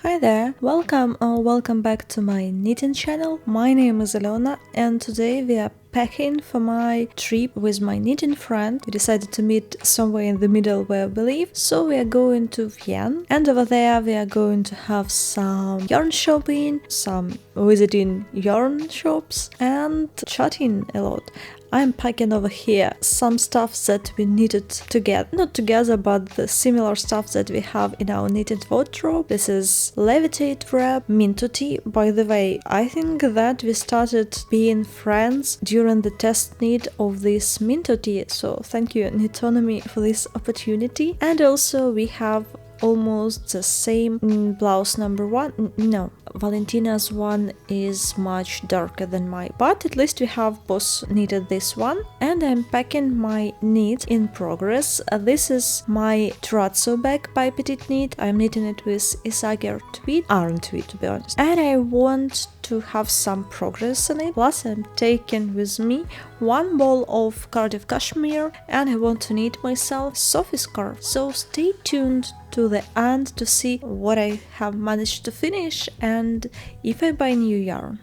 Hi there, welcome or welcome back to my knitting channel. My name is Alona and today we are packing for my trip with my knitting friend. We decided to meet somewhere in the middle where we live, so we are going to Vienna, and over there we are going to have some yarn shopping, some visiting yarn shops and chatting a lot. I'm packing over here some stuff that we needed to get, not together, but the similar stuff that we have in our knitted wardrobe. This is Levitate wrap, Minto tea. By the way, I think that we started being friends during the test knit of this Minto tea, so thank you Knitonomy for this opportunity. And also we have almost the same blouse number one. No, Valentina's one is much darker than mine, but at least we have both knitted this one. And I'm packing my knit in progress. This is my terrazzo bag by Petite Knit. I'm knitting it with Isager tweed, iron tweed to be honest, and I want to have some progress on it. Plus I'm taking with me one ball of Cardiff cashmere and I want to knit myself Sophie scarf, so stay tuned to the end to see what I have managed to finish and if I buy new yarn.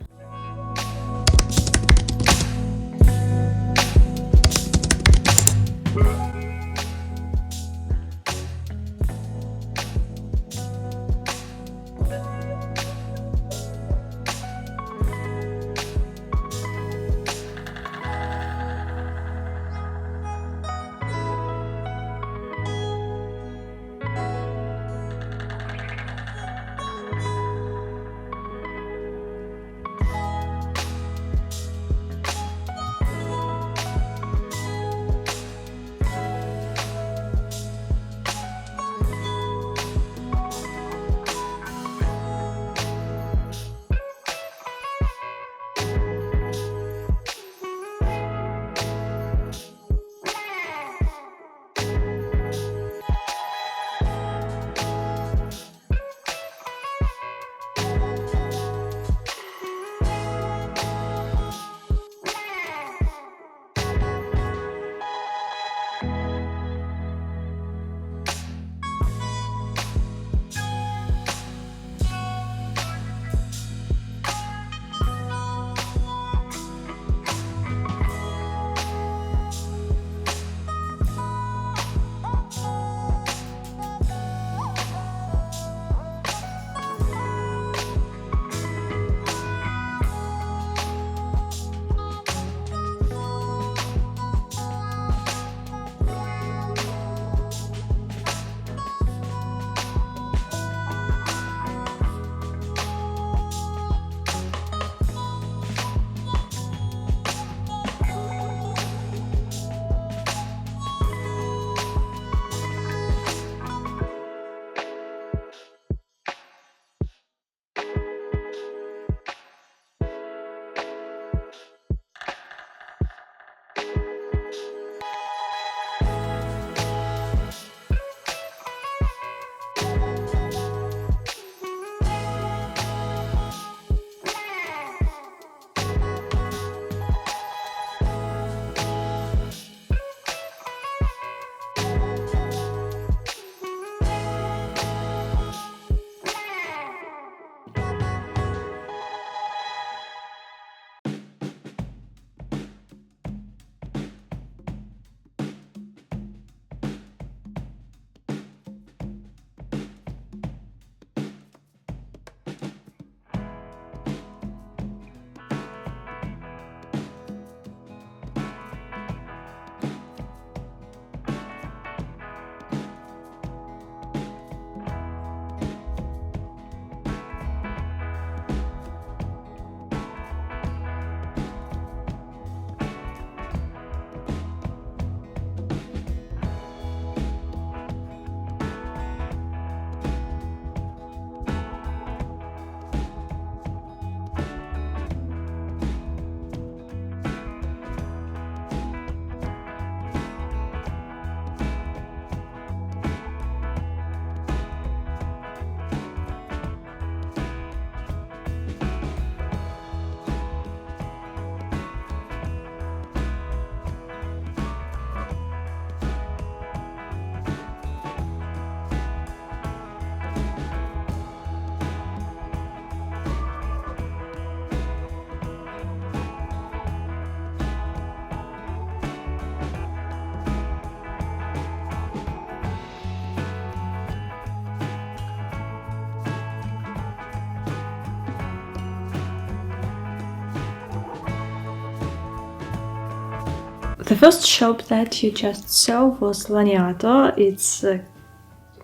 The first shop that you just saw was Laniato. It's a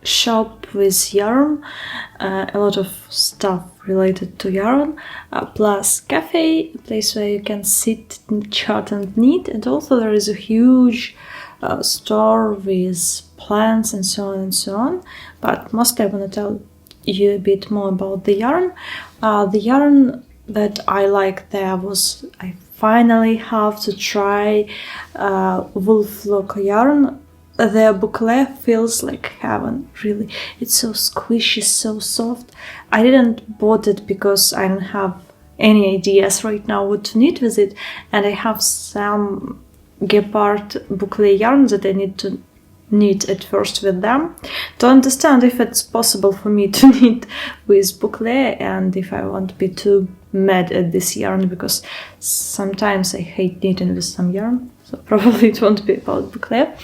shop with yarn, a lot of stuff related to yarn, plus cafe, a place where you can sit, chat and knit, and also there is a huge store with plants and so on and so on. But mostly I want to tell you a bit more about the yarn. The yarn that I like there was, I finally have to try wool flock yarn. The boucle feels like heaven, really. It's so squishy, so soft. I didn't bought it because I don't have any ideas right now what to knit with it, and I have some gepard boucle yarn that I need to knit at first with them to understand if it's possible for me to knit with boucle and if I won't be too mad at this yarn, because sometimes I hate knitting with some yarn, so probably it won't be about boucle.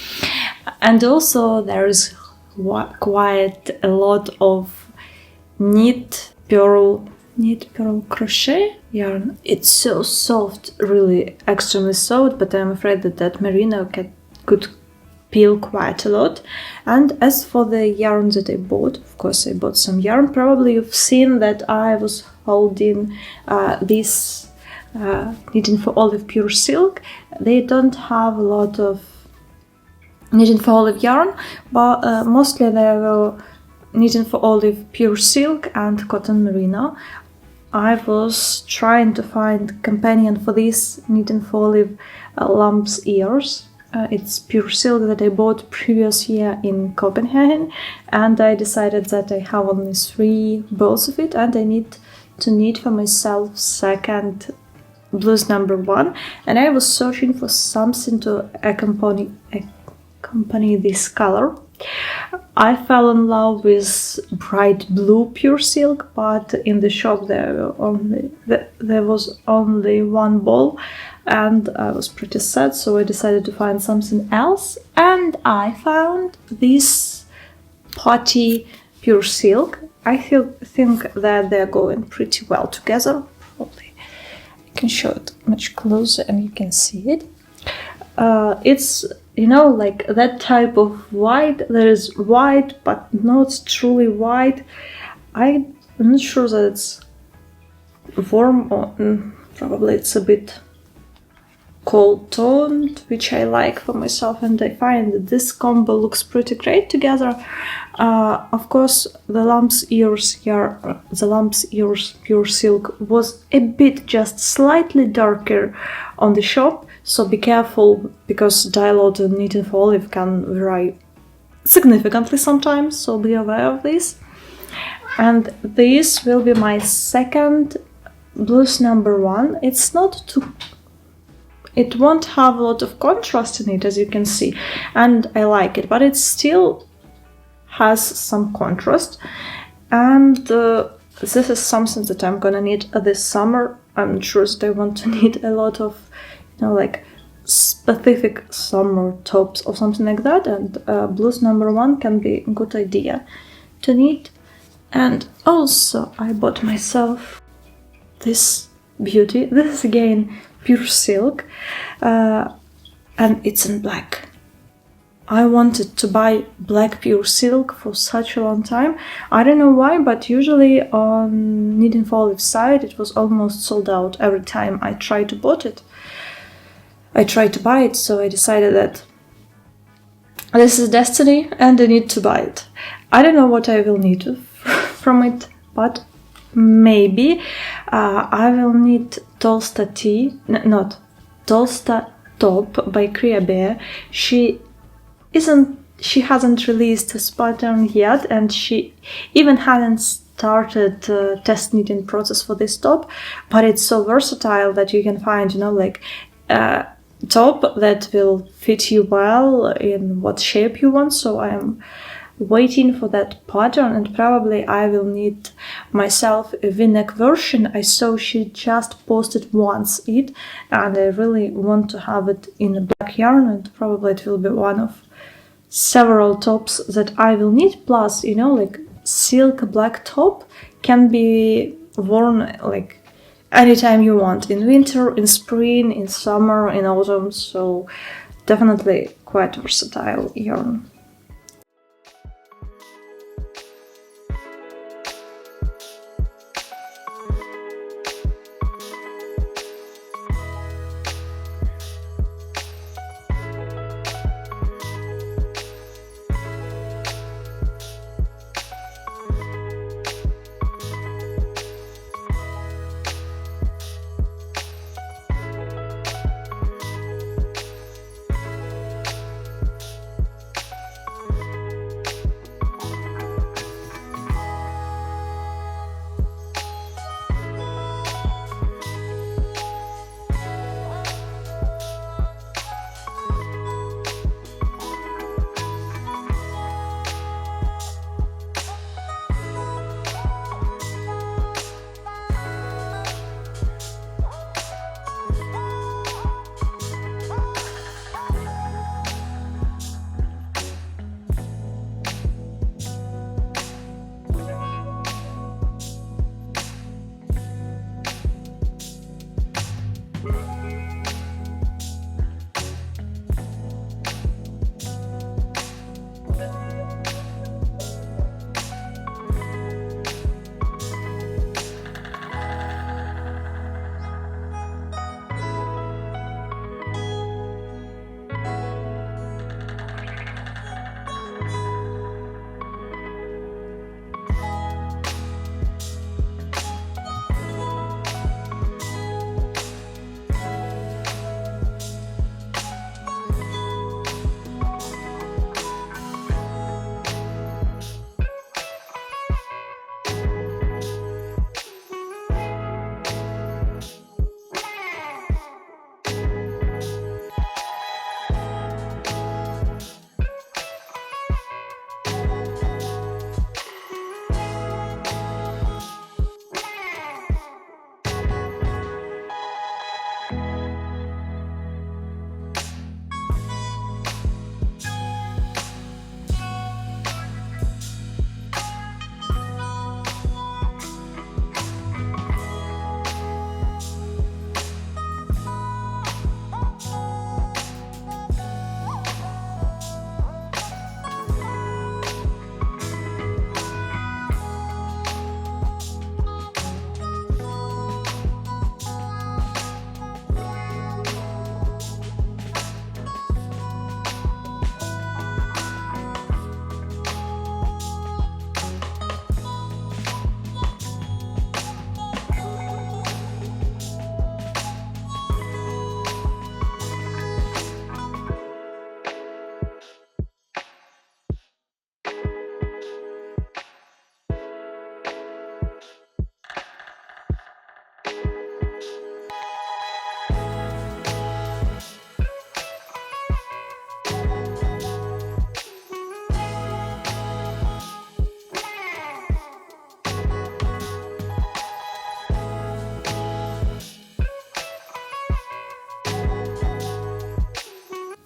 And also there is quite a lot of knit pearl crochet yarn. It's so soft, really extremely soft, but I'm afraid that merino could peel quite a lot. And as for the yarn that I bought, of course I bought some yarn. Probably you've seen that I was holding this Knitting for Olive pure silk. They don't have a lot of Knitting for Olive yarn, but mostly they were Knitting for Olive pure silk and cotton merino. I was trying to find companion for this Knitting for Olive lamb's ears. It's pure silk that I bought previous year in Copenhagen, and I decided that I have only 3 balls of it and I need to knit for myself second blouse number 1, and I was searching for something to accompany this color. I fell in love with bright blue pure silk, but in the shop there was only 1 ball, and I was pretty sad, so I decided to find something else, and I found this potty pure silk. I think that they're going pretty well together. Probably I can show it much closer and you can see it. It's, you know, like that type of white. There is white, but not truly white. I'm not sure that it's warm or probably it's a bit cold toned, which I like for myself, and I find that this combo looks pretty great together. Of course, the lamb's ears pure silk was a bit just slightly darker on the shop, so be careful, because dye-load and Knitting for Olive can vary significantly sometimes, so be aware of this. And this will be my second blouse number 1. It's not too... It won't have a lot of contrast in it, as you can see, and I like it, but it still has some contrast. And this is something that I'm gonna knit this summer. I'm sure that I want to knit a lot of, you know, like specific summer tops or something like that, and blouse number 1 can be a good idea to knit. And also I bought myself this beauty. This is again pure silk, and it's in black. I wanted to buy black pure silk for such a long time. I don't know why, but usually on Knitting for Olive site it was almost sold out every time I tried to buy it, so I decided that this is destiny and I need to buy it. I don't know what I will need from it, but maybe I will knit Tolsta Top by Kriya Bear. She hasn't released this pattern yet, and she even hadn't started test knitting process for this top, but it's so versatile that you can find, you know, like top that will fit you well in what shape you want. So I'm waiting for that pattern, and probably I will knit myself a v-neck version. I saw she just posted once it, and I really want to have it in a black yarn, and probably it will be one of several tops that I will knit. Plus, you know, like silk black top can be worn like anytime you want, in winter, in spring, in summer, in autumn, so definitely quite versatile yarn.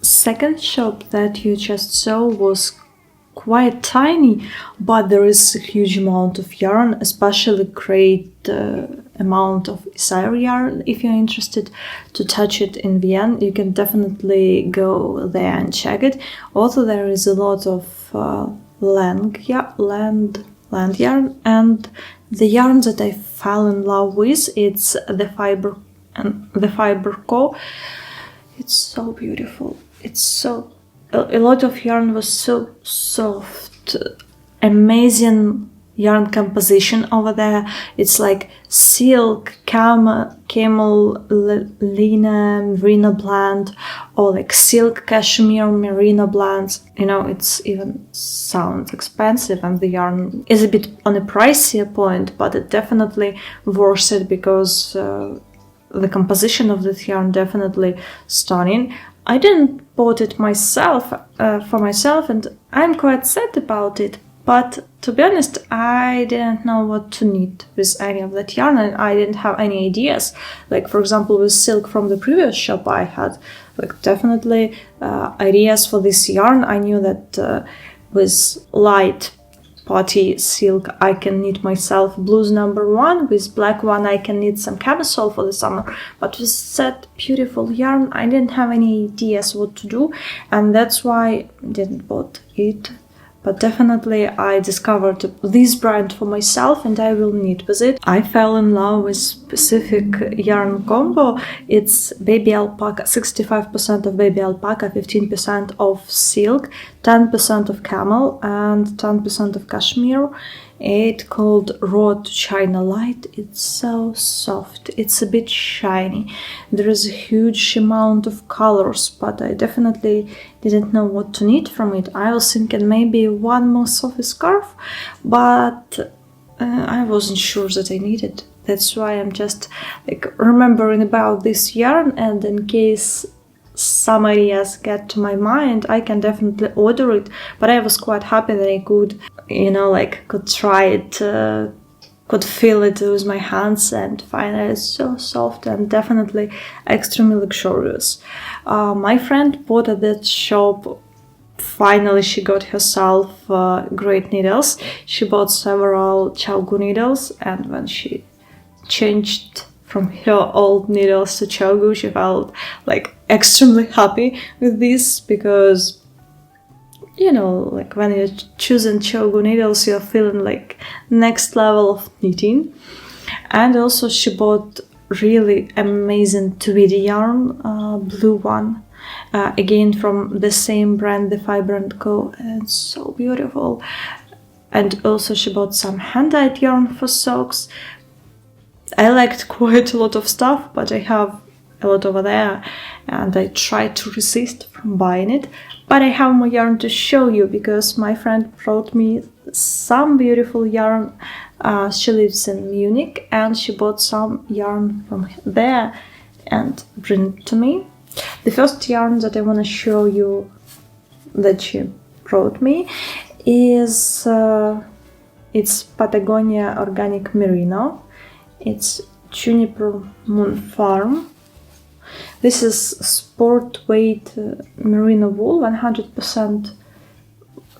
Second shop that you just saw was quite tiny, but there is a huge amount of yarn, especially great amount of Isire yarn. If you're interested to touch it in Vienna, you can definitely go there and check it. Also, there is a lot of land yarn, and the yarn that I fell in love with, it's the fiber core. It's so beautiful. It's so a lot of yarn was so soft, amazing yarn composition over there. It's like silk, camel, lina, merino blend, or like silk, cashmere, merino blends. You know, it's even sounds expensive, and the yarn is a bit on a pricier point, but it definitely worth it because the composition of this yarn definitely stunning. I didn't bought it myself for myself, and I'm quite sad about it. But to be honest, I didn't know what to knit with any of that yarn, and I didn't have any ideas. Like, for example, with silk from the previous shop, I had like definitely ideas for this yarn. I knew that with light party silk I can knit myself, blues number 1. With black one I can knit some camisole for the summer. But with that beautiful yarn I didn't have any ideas what to do, and that's why I didn't bought it. But definitely I discovered this brand for myself and I will knit with it. I fell in love with specific yarn combo. It's baby alpaca, 65% of baby alpaca, 15% of silk, 10% of camel and 10% of cashmere. It's called Raw to China Light. It's so soft, it's a bit shiny. There is a huge amount of colors, but I definitely didn't know what to knit from it. I was thinking maybe one more soft scarf, but I wasn't sure that I needed. That's why I'm just like remembering about this yarn, and in case some ideas get to my mind, I can definitely order it. But I was quite happy that I could, could try it, could feel it with my hands and find that it's so soft and definitely extremely luxurious. My friend bought at that shop. Finally, she got herself great needles. She bought several Chalgu needles, and when she changed from her old needles to Chalgu, she felt like extremely happy with this, because like when you're choosing Chalgu needles, you're feeling like next level of knitting. And also she bought really amazing tweedy yarn, blue one, again from the same brand, the Fiber & Co, and so beautiful. And also she bought some hand-dyed yarn for socks. I liked quite a lot of stuff, but I have a lot over there and I tried to resist from buying it. But I have more yarn to show you, because my friend brought me some beautiful yarn. She lives in Munich and she bought some yarn from there and bring it to me. The first yarn that I want to show you that she brought me is it's Patagonia Organic Merino. It's Juniper Moon Farm. This is sport weight merino wool, 100%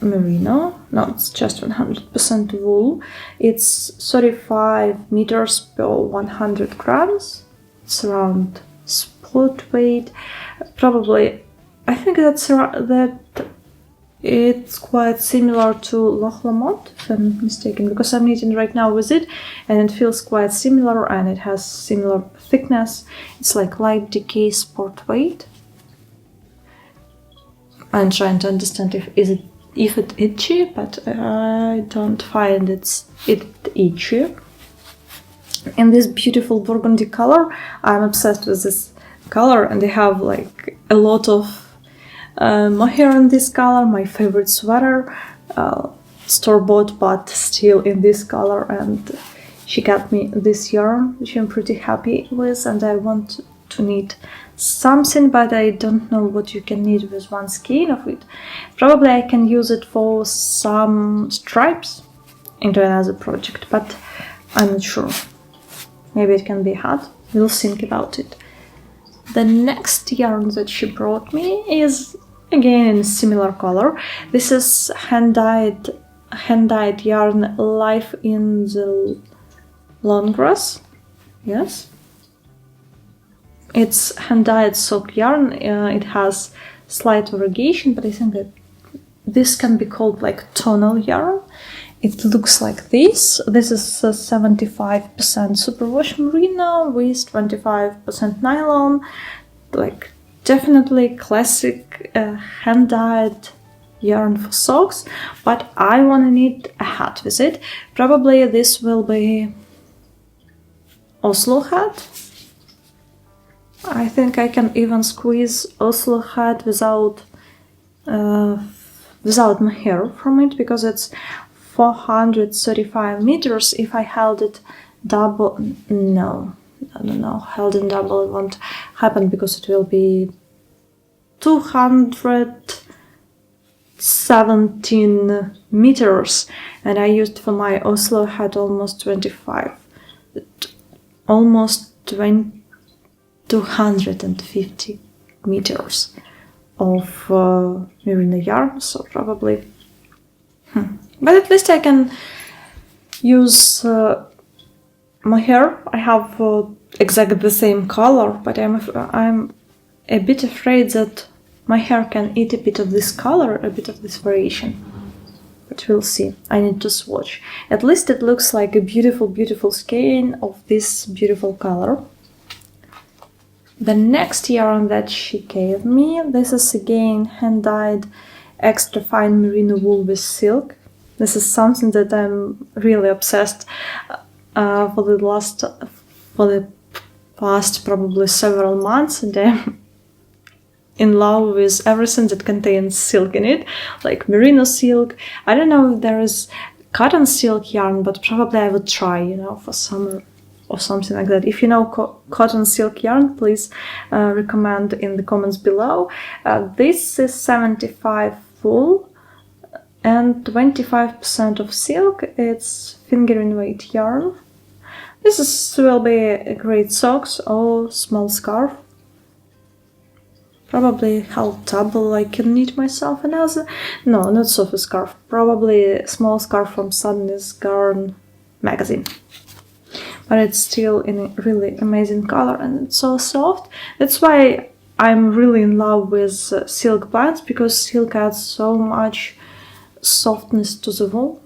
merino. No, it's just 100% wool. It's 35 meters per 100 grams. It's around sport weight. Probably, I think that it's quite similar to Loch Lomond, if I'm mistaken, because I'm knitting right now with it and it feels quite similar and it has similar thickness. It's like light decay sport weight. I'm trying to understand if it's itchy, but I don't find it itchy. In this beautiful burgundy color, I'm obsessed with this color, and they have like a lot of mohair in this color. My favorite sweater, store-bought but still in this color, and she got me this yarn which I'm pretty happy with, and I want to knit something, but I don't know what you can knit with one skein of it. Probably I can use it for some stripes into another project, but I'm not sure. Maybe it can be hard. We'll think about it. The next yarn that she brought me is again in a similar color. This is hand-dyed yarn, Life in the Long Grass. Yes. It's hand-dyed sock yarn. It has slight variegation, but I think that this can be called like tonal yarn. It looks like this. This is 75% superwash merino with 25% nylon. Like definitely classic hand-dyed yarn for socks, but I want to knit a hat with it. Probably this will be Oslo hat. I think I can even squeeze Oslo hat without my hair from it, because it's 435 meters. If I held it double, no, held in double it won't happen, because it will be 217 meters, and I used for my Oslo hat almost 250 meters of merino yarn, so probably But at least I can use my hair. I have exactly the same color, but I'm a bit afraid that my hair can eat a bit of this color, a bit of this variation. But we'll see. I need to swatch. At least it looks like a beautiful, beautiful skein of this beautiful color. The next yarn that she gave me, this is again hand-dyed extra fine merino wool with silk. This is something that I'm really obsessed for the past probably several months, and I'm in love with everything that contains silk in it, like merino silk. I don't know if there is cotton silk yarn, but probably I would try, for summer or something like that. If you know cotton silk yarn, please recommend in the comments below. This is 75 wool and 25% of silk. It's fingering weight yarn. Will be a great socks or small scarf. Probably half double I can knit myself another. No, not Sophie scarf. Probably a small scarf from Sadness Garn magazine. But it's still in a really amazing color and it's so soft. That's why I'm really in love with silk blends, because silk adds so much softness to the wool.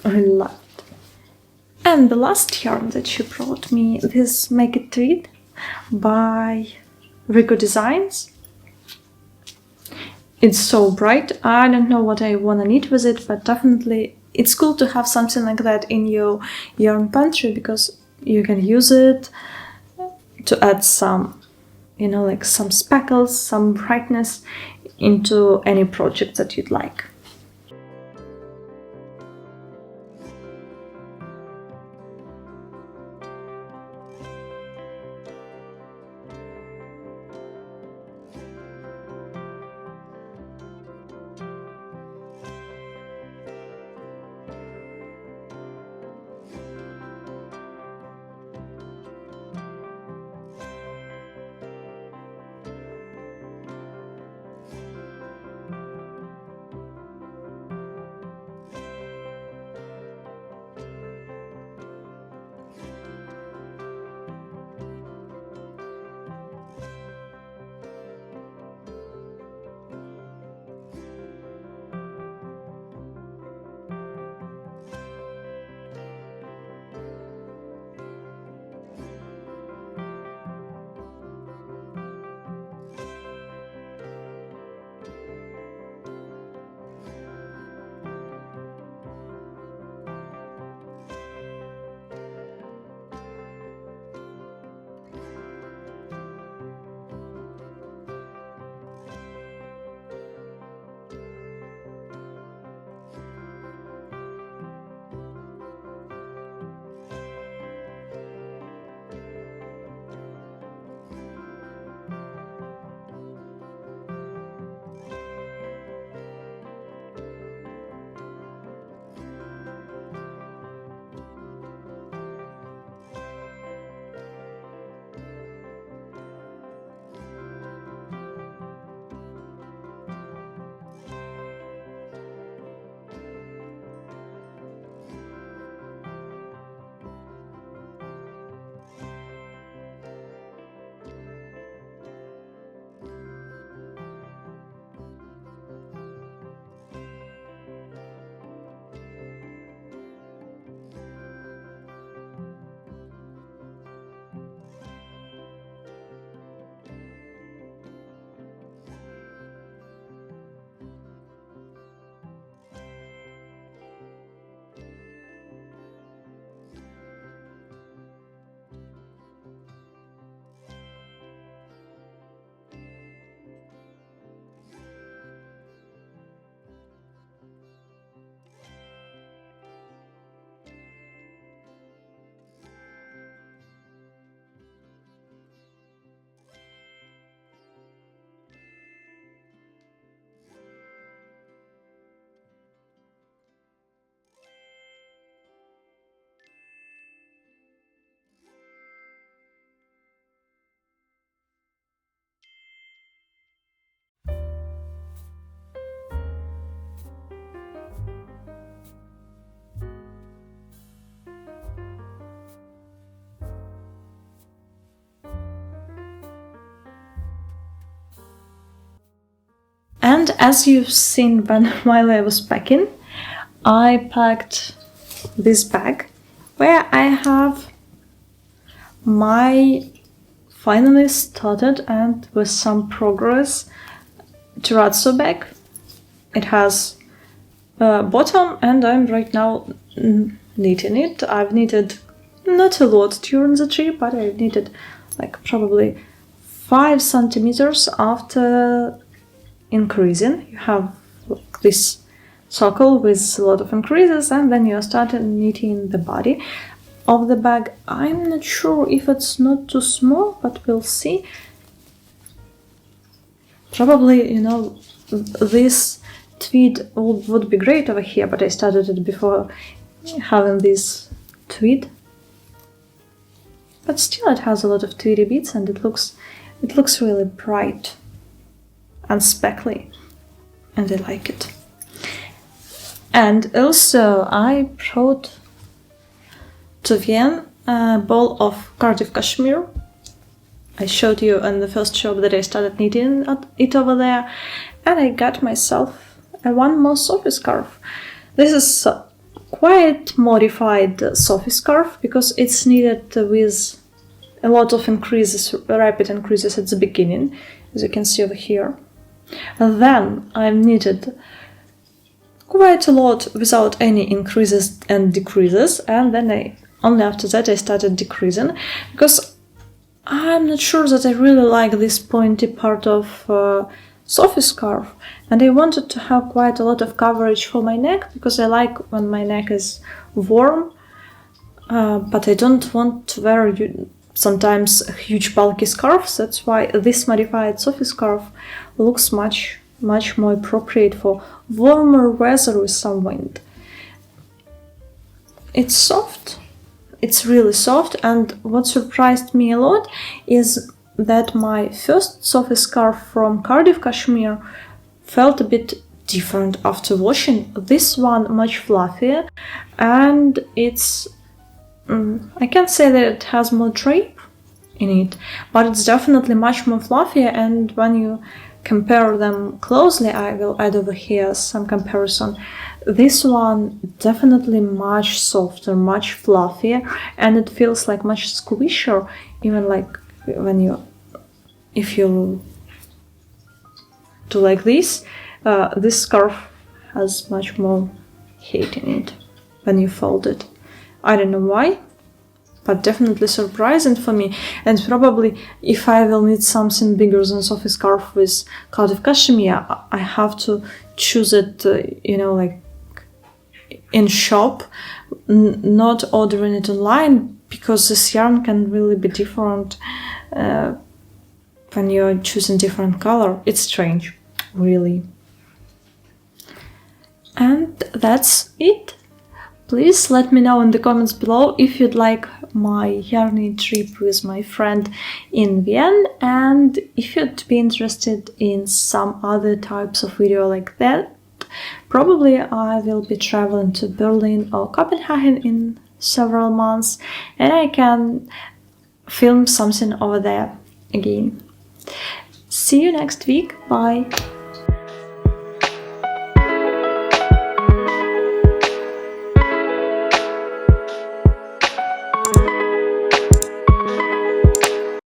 I really love it. And the last yarn that she brought me, this Make It Treat by Rico Designs. It's so bright. I don't know what I want to knit with it, but definitely it's cool to have something like that in your yarn pantry, because you can use it to add some, like some speckles, some brightness into any project that you'd like. And as you've seen while I was packing, I packed this bag where I have my finally started and with some progress terrazzo bag. It has a bottom and I'm right now knitting it. I've knitted not a lot during the trip, but I've knitted like probably 5 centimeters after increasing. You have like this circle with a lot of increases and then you start knitting the body of the bag. I'm not sure if it's not too small, but we'll see. Probably, you know, this tweed would be great over here, but I started it before having this tweed. But still it has a lot of tweedy bits and it looks really bright and speckly, and I like it. And also I brought to Vienna a ball of Cardiff cashmere. I showed you in the first shop that I started knitting it over there, and I got myself one more Sophie scarf. This is quite modified Sophie scarf because it's knitted with a lot of increases, rapid increases at the beginning, as you can see over here. And then I've knitted quite a lot without any increases and decreases, and then only after that I started decreasing, because I'm not sure that I really like this pointy part of Sophie scarf, and I wanted to have quite a lot of coverage for my neck, because I like when my neck is warm, but I don't want to wear sometimes huge bulky scarves. That's why this modified Sophie scarf looks much more appropriate for warmer weather with some wind. It's soft, it's really soft, and what surprised me a lot is that my first Sophie scarf from Cardiff cashmere felt a bit different after washing. This one much fluffier, and it's I can't say that it has more drape in it, but it's definitely much more fluffier, and when you compare them closely, I will add over here some comparison. This one definitely much softer, much fluffier, and it feels like much squishier, even like when if you do like this, this scarf has much more height in it when you fold it. I don't know why, but definitely surprising for me. And probably if I will need something bigger than Sophie scarf with Cardiff cashmere, I have to choose it, like in shop, not ordering it online, because this yarn can really be different when you're choosing different color. It's strange, really. And that's it. Please let me know in the comments below if you'd like my yarning trip with my friend in Vienna, and if you'd be interested in some other types of video like that. Probably I will be traveling to Berlin or Copenhagen in several months, and I can film something over there again. See you next week. Bye!